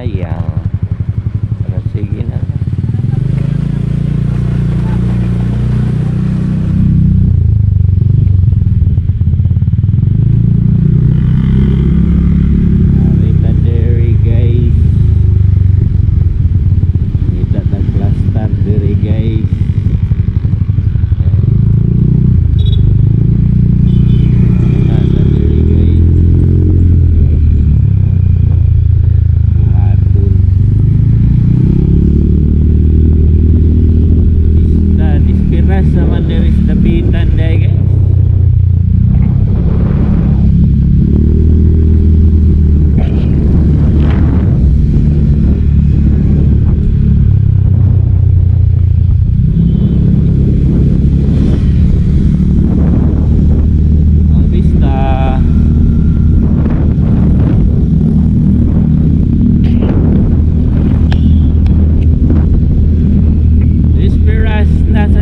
sayang. Pero sige na. Arita dairy guys. Kita nag-plaster dairy guys. Sama dari sedapitan deh guys.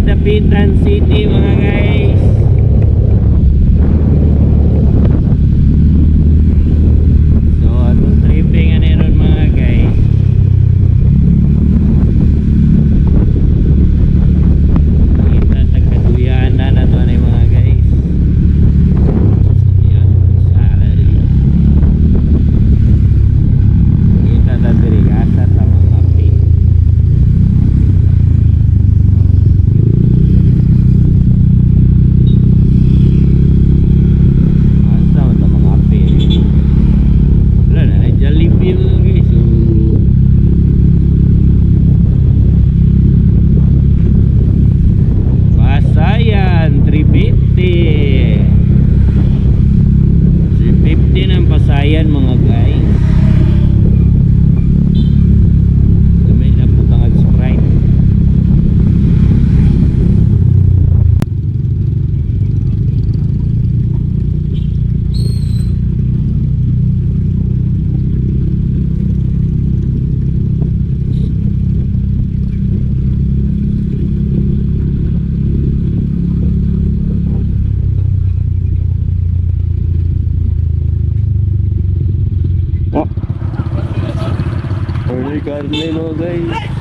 Dapitan City mga guys. So atong tripping aniron mga guys. Kita tagkaduyanan na to na mga guys. Yan, salary. Kita tadirigasa sa mga pin. Pasayan 350 ng Pasayan mga guys. Dami na po tangag Sprite. Early karne mga guys.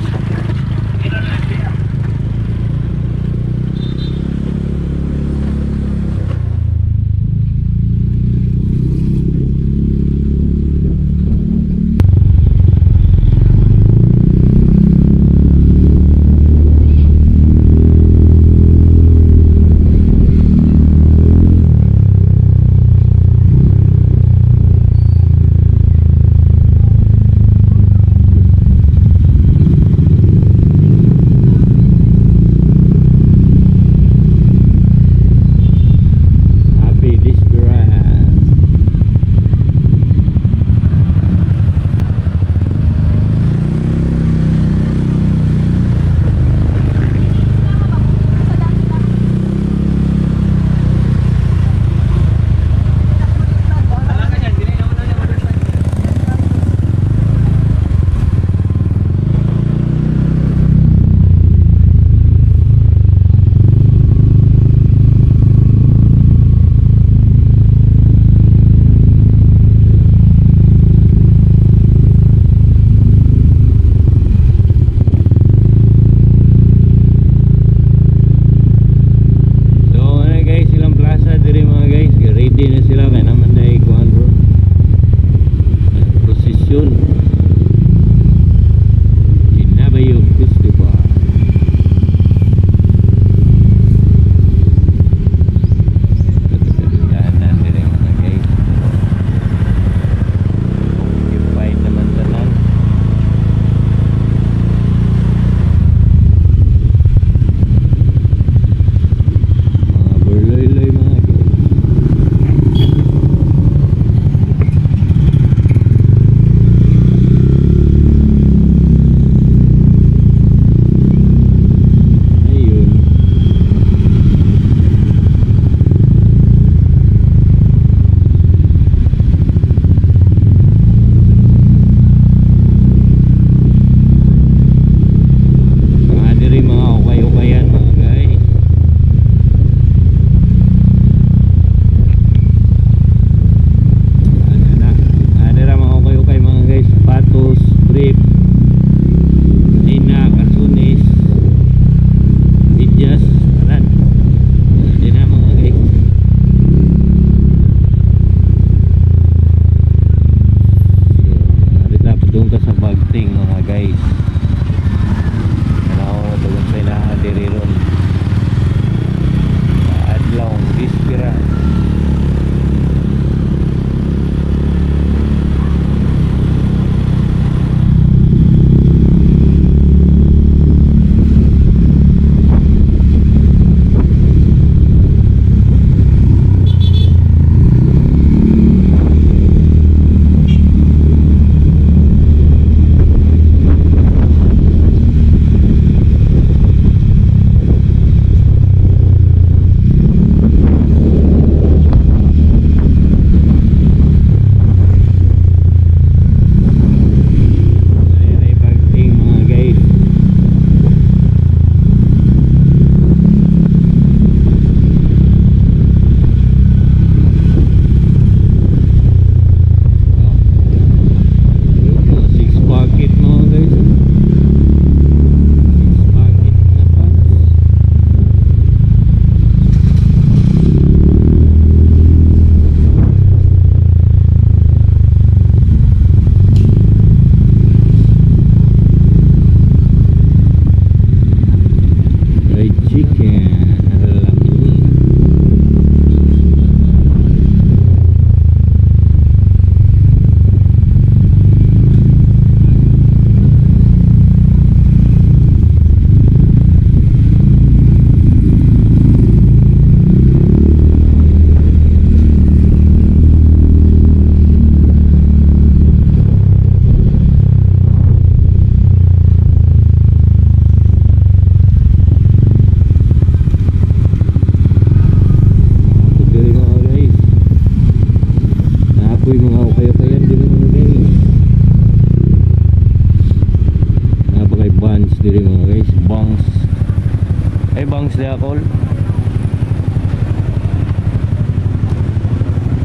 Bangs de Acol.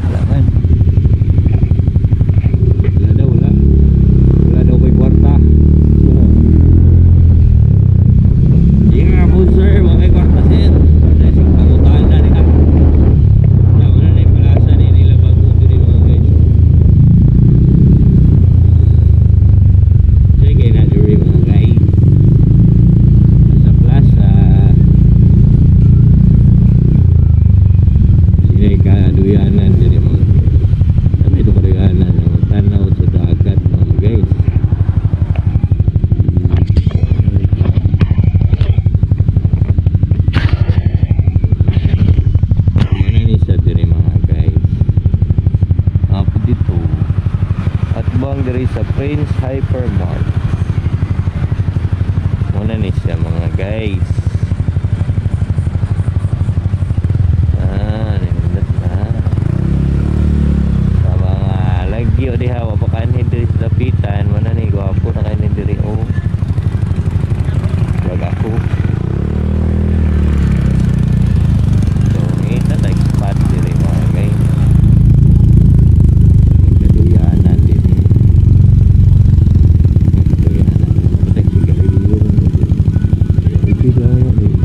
Wala man. Wala daw, wala. Wala daw may kwarta. Di nga po sir, wala may kwarta sir. Nasing pangutahan na rin ka. Wala na yung palasa ni nila bago ito rin mga guys. Sige na diri mga guys. Sa plaza. Sila kaduyanan diri mga guys. Kami ito kaduyanan. Tanaw sa dagat mga guys. Mana ni sa diri mga guys. Apo dito. At bang diri sa Prince Hypermart. Muna ni siya mga guys. Nindot na. Sa mga lagyo di hawa pa kanin diri sa dapitan. Muna ni gwapo na kanin diri o. Wag ako. So, ito nag-spot diri mga guys. Kaduyanan diri. Kaduyanan. Nagsigarilyo na diri. Nagsigarilyo na diri.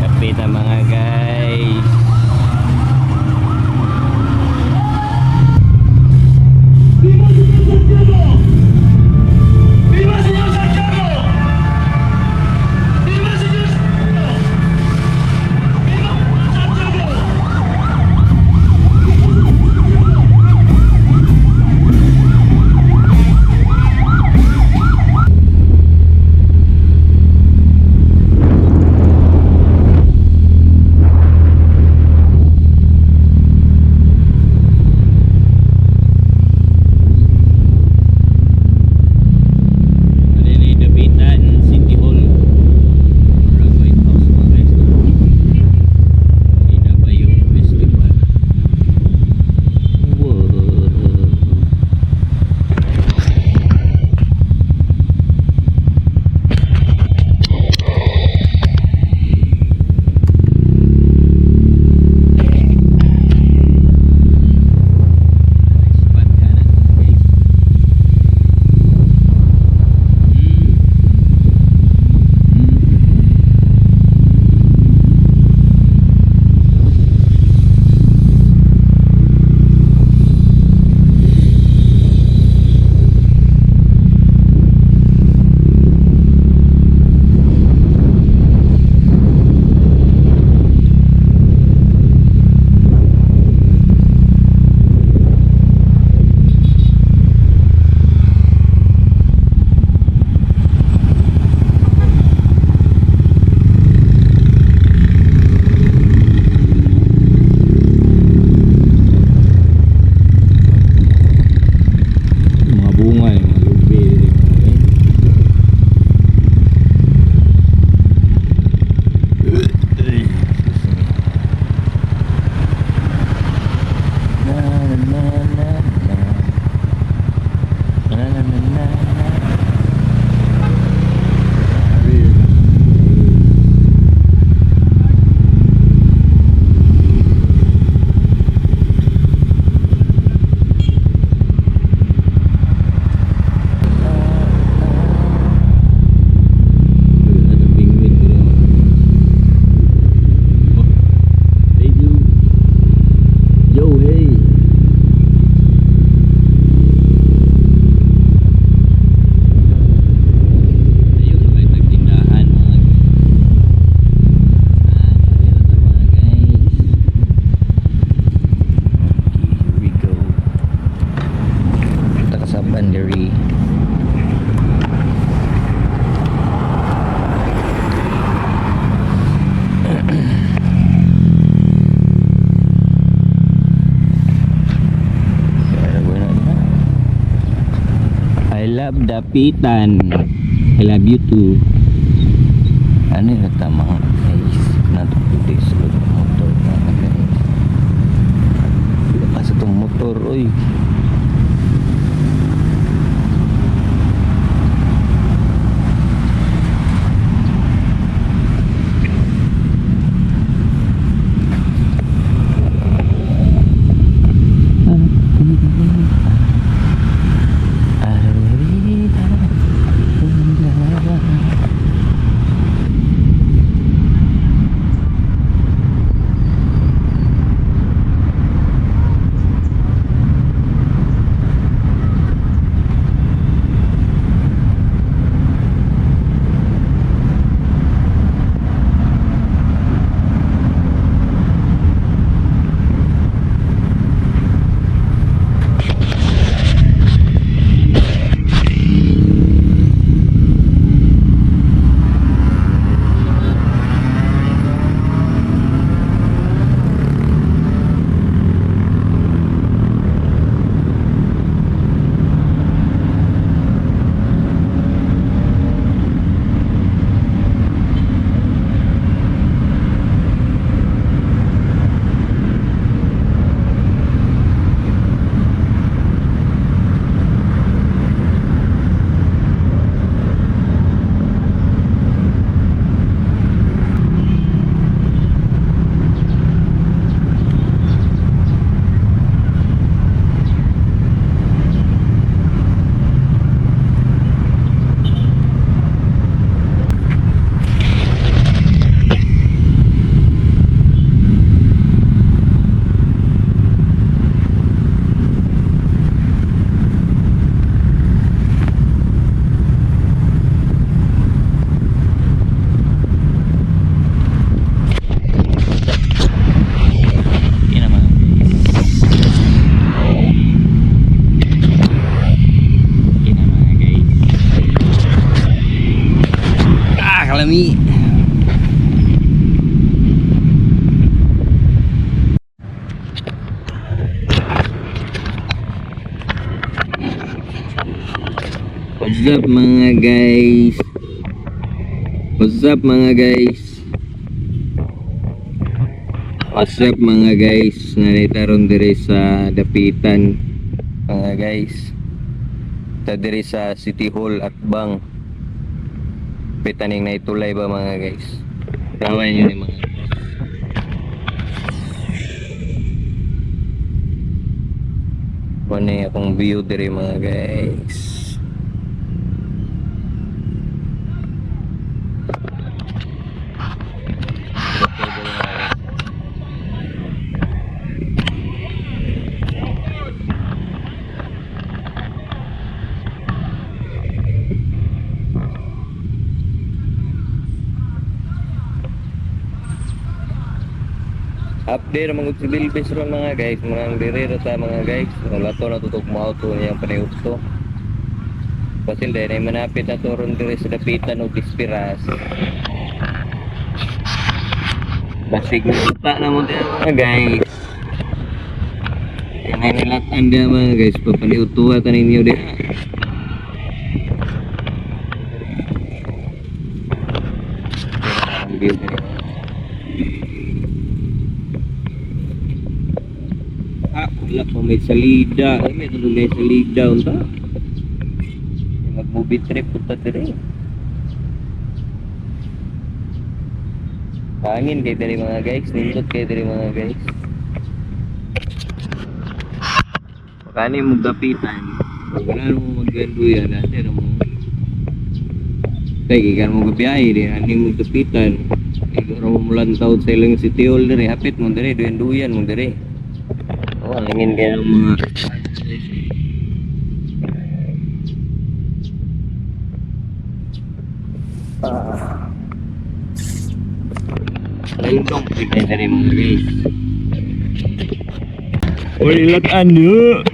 Kapit na mga guys. ¡Viva señor Santiago! ¡Viva señor Santiago! ¡Viva Santiago! Malili Dapitan City Hall. Murag White House mga guys. Ina ba yung festival? Wow. Spot ka na guys. Mga bunga eh, mga lubi eh, mga guys. Na na na na na. Na na na na na. Ada penguin tu dia. Oh, hey you. Yo hey. Ayun na may tagtindahan mga guys. Ayun na mga guys. Here we go. Punta ka sa Bandery. I love Dapitan. I love you too. Ano yung tama guys? Natupudis ko ng motor mga guys. Lakas itong motor oy. nami. What's up mga guys? What's up mga guys? What's up mga guys? Naritaron diri sa dapitan mga guys. Ta diri sa City Hall at Bang. Pitaning na itulay ba mga guys? Tawan yun mga guys. Ano akong view diri mga guys. Update naman si Bilbis ron mga guys, mga direro ta mga guys. Wala to natutok mo auto niyang panayukto. Kasi dahil ay manapit na to ron diri sa dapitan o Dispiras. Basig na na mo din mga guys. Yan ay nilatan din mga guys, papaniutuwa ka ninyo din. Ang view din. Wala pa may salida. Ay, may tulong may salida. Unta? Mag-movie trip punta dire. Pangin kayo dari mga guys. Nindot kayo dari mga guys. Makani mong dapitan. Wala nang mag-ganduyan. Ano mo? Kaya ikan mo gabiyahe din. Ano mong dapitan. Ikaw mo lantaw sa ilang City Hall dire. Hapit mo dire. Duyan mo dire. Oh, alingin kayo ng mga langdong kita dari mga guys. Ulilat ano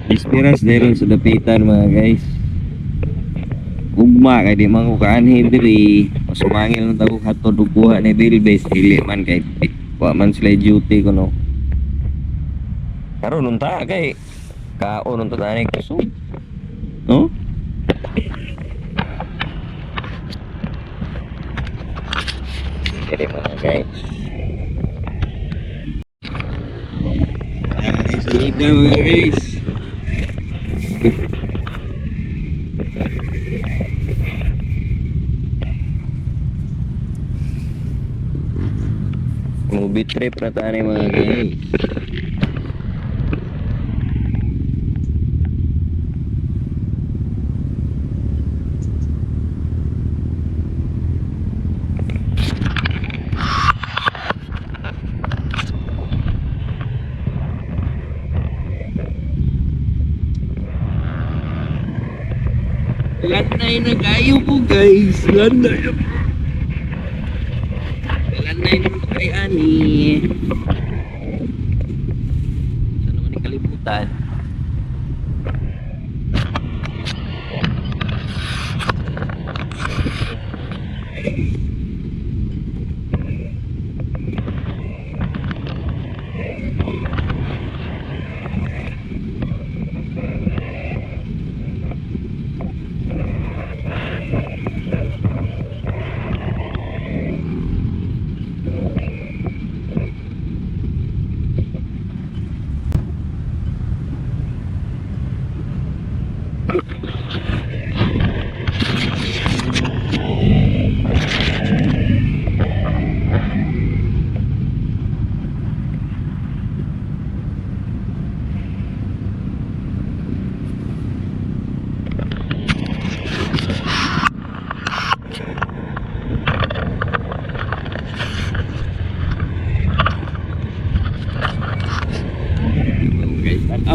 Dispiras dahil sa dapitan mga guys. Ugma kay di man ko kaanhin diri. Sumangil ng tawag hatod ug buha ni Bilbis dili man kay wa man sila duty ko no. Karon unta kay kaon unta tani kusog. No? Jadi mga guys. Salida mga guys. Movie trip na tayo mga guys. Lanay na kayo po guys. Lanay na po. Lanay na po kay Ani. Saan naman yung kalibutan?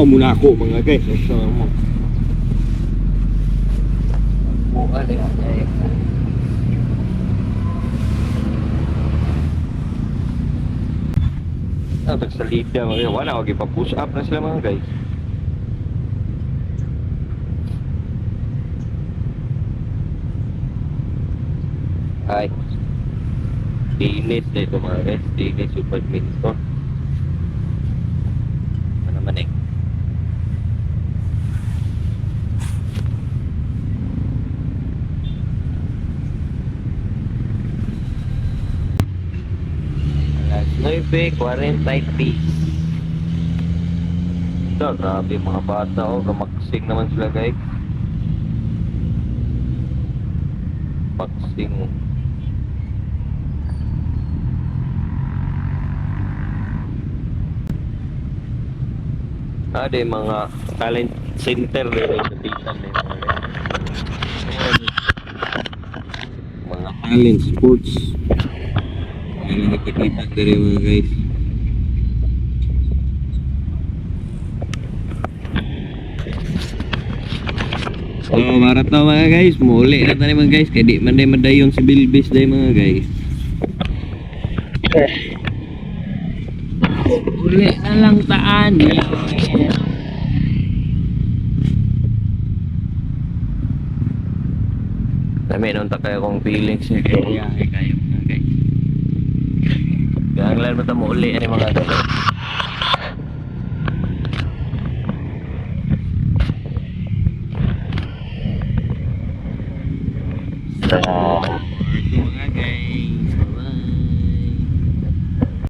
Muna ako mga guys. So, mo. Salida mga guys. Wala, wag ipa-push up na sila mga guys. Ay, dinis na ito mga guys. Dinis yung badminton. Ano naman eh. Alas 9:40 piece. Ito, grabe mga bata oh. Gamaksing naman sila guys. Paksing. Ada yung mga talent center dito sa Bitan eh, mga talent sports. Mga nakikita dito mga guys. So, para to mga guys, muli na tayo mga guys, kaya di man day madayon si Bilbis day mga guys. Uli na lang taan eh. Dami nung kayo kong feelings eh, kaya kayo mga guys. Kaya ang lalo mo uli ano mga guys. Sa